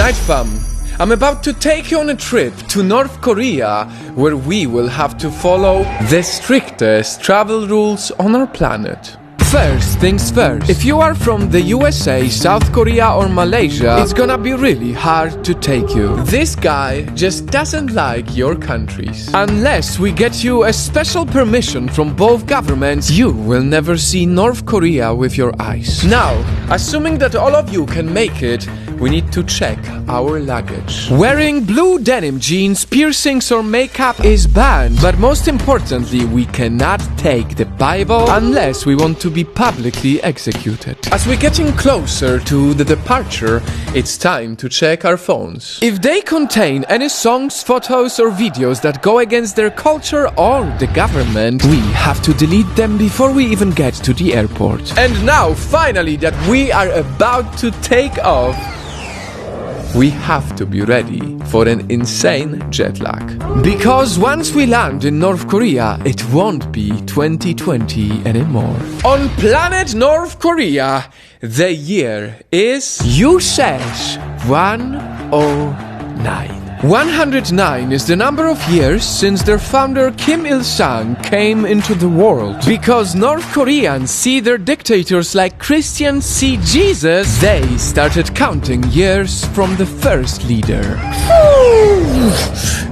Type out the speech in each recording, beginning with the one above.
Nightfam, I'm about to take you on a trip to North Korea, where we will have to follow the strictest travel rules on our planet. First things first, if you are from the USA, South Korea or Malaysia, it's gonna be really hard to take you. This guy just doesn't like your countries. Unless we get you a special permission from both governments, you will never see North Korea with your eyes. Now, assuming that all of you can make it, we need to check our luggage. Wearing blue denim jeans, piercings or makeup is banned, but most importantly, we cannot take the Bible unless we want to be publicly executed. As we're getting closer to the departure, it's time to check our phones. If they contain any songs, photos or videos that go against their culture or the government, we have to delete them before we even get to the airport. And now, finally, that we are about to take off, we have to be ready for an insane jet lag. Because once we land in North Korea, it won't be 2020 anymore. On planet North Korea, the year is Yusesh 109. 109 is the number of years since their founder Kim Il-sung came into the world. Because North Koreans see their dictators like Christians see Jesus, they started counting years from the first leader.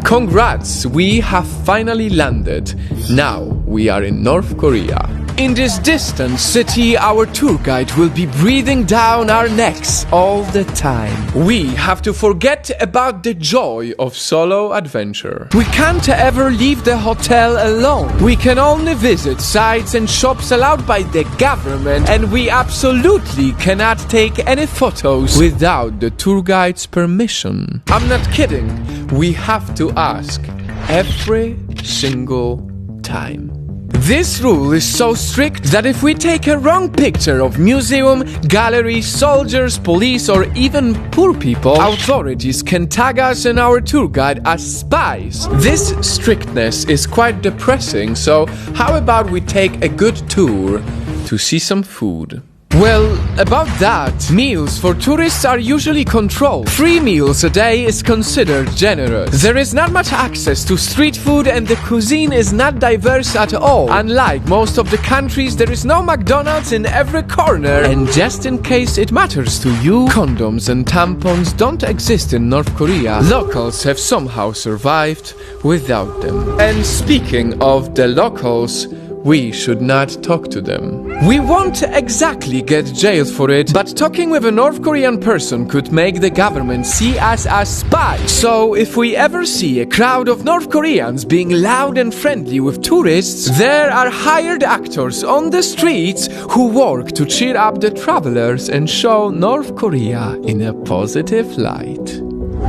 Congrats, we have finally landed. Now we are in North Korea. In this distant city, our tour guide will be breathing down our necks all the time. We have to forget about the joy of solo adventure. We can't ever leave the hotel alone. We can only visit sites and shops allowed by the government, and we absolutely cannot take any photos without the tour guide's permission. I'm not kidding. We have to ask every single time. This rule is so strict that if we take a wrong picture of museum, gallery, soldiers, police or even poor people, authorities can tag us and our tour guide as spies. This strictness is quite depressing, so how about we take a good tour to see some food? Well, about that, meals for tourists are usually controlled. 3 meals a day is considered generous. There is not much access to street food and the cuisine is not diverse at all. Unlike most of the countries, there is no McDonald's in every corner. And just in case it matters to you, condoms and tampons don't exist in North Korea. Locals have somehow survived without them. And speaking of the locals, we should not talk to them. We won't exactly get jailed for it, but talking with a North Korean person could make the government see us as spies. So if we ever see a crowd of North Koreans being loud and friendly with tourists, there are hired actors on the streets who work to cheer up the travelers and show North Korea in a positive light.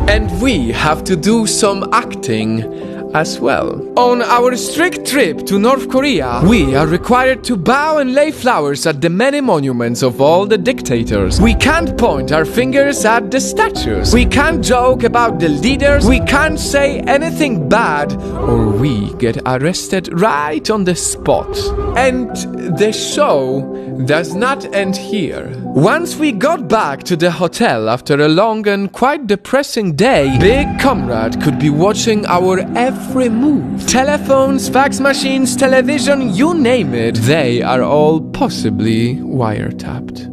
And we have to do some acting as well. On our strict trip to North Korea, we are required to bow and lay flowers at the many monuments of all the dictators. We can't point our fingers at the statues. We can't joke about the leaders. We can't say anything bad, or we get arrested right on the spot. And the show does not end here. Once we got back to the hotel after a long and quite depressing day, Big Comrade could be watching our every move. Telephones, fax machines, television, you name it, they are all possibly wiretapped.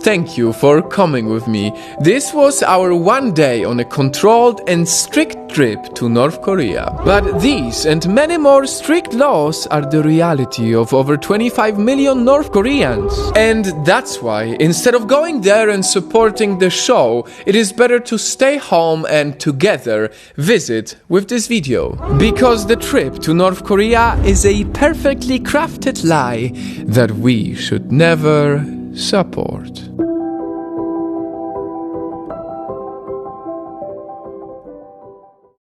Thank you for coming with me. This was our one day on a controlled and strict trip to North Korea. But these and many more strict laws are the reality of over 25 million North Koreans. And that's why, instead of going there and supporting the show, it is better to stay home and together visit with this video. Because the trip to North Korea is a perfectly crafted lie that we should never support.